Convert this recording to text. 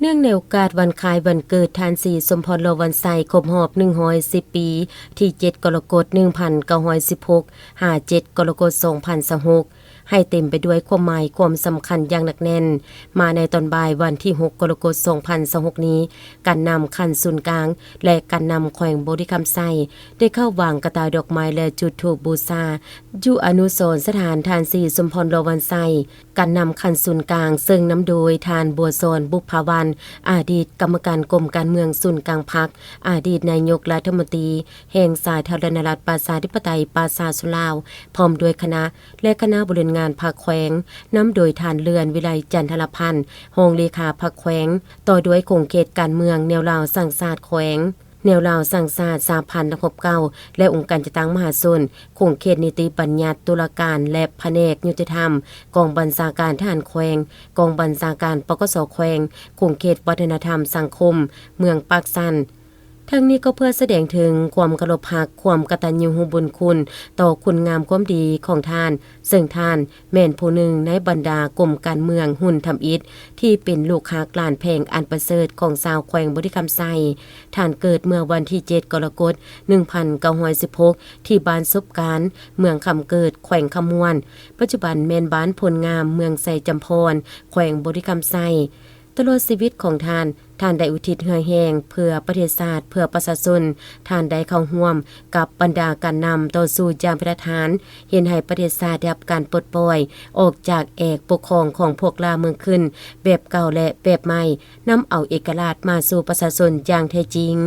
เนื่องในโอกาสวันคล้ายวันเกิดทานศรีสมพร ลวันไซครบรอบ110 ปีที่7 กรกฎาคม 1916 57 กรกฎาคม 2026ให้เต็มไปด้วยความหมายความสำคัญอย่างหนักแน่นมาในตอนบ่ายวันที่6 กรกฎาคม 2026นี้การนำคันศูนย์กลางและการนำแขวงบริคำไซได้เข้าวางกระต่ายดอกไม้และจุดธูปบูชาอยู่อนุสรณ์สถานทานศรีสมพร ลวันไซการนำคันศูนย์กลางซึ่งนำโดยทานบัวโซนบุพวันอดีตกรรมการกรมการเมืองศูนย์กลางพรรคอดีตนายกรัฐมนตรีแห่งสาธารณรัฐประชาธิปไตยประชาชนลาวพร้อมด้วยคณะและคณะบริหารงานพรรคแขวงนำโดยทานเลือนวิไลจันทรพันธ์รองเลขาพรรคแขวงต่อด้วยคงเขตการเมืองแนวลาวสังสาดแขวงแนวลาวสังสาดสาพันธ์เก่าและองค์การจัดตั้งมหาชนคงเขตนิติบัญญัติตุลาการและแผนกยุติธรรมกองบัญชาการทหารแขวงกองบัญชาการปกสแขวงคงเขตวัฒนธรรมสังคมเมืองปากสันทั้งนี้ก็เพื่อแสดงถึงความเคารพรักความกตัญญูบุญคุณต่อคุณงามความดีของท่านซึ่งท่านแม่นผู้หนึ่งในบรรดากรมการเมืองหุ่นทำอิฐที่เป็นลูกค้ากลานแพงอันประเสริฐของชาวแขวงบริคำไซท่านเกิดเมื่อวันที่7 กรกฎาคม 1916ที่บ้านซบการเมืองคำเกิดแขวงคำมวนปัจจุบันแม่นบ้านพลงามเมืองไซจำพรแขวงบริคำไซตลอดชีวิตของท่านได้อุทิศเหือแหงเพื่อประเทศชาติเพื่อประชาชนท่านได้เข้าร่วมกับบรรดาการนำต่อสู้อย่างพิธานเห็นให้ประเทศชาติได้รับการปลดปล่อยออกจากเอกปกครองของพวกลาเมืองขึ้นแบบเก่าและแบบใหม่นำเอาเอกราชมาสู่ประชาชนอย่างแท้จริง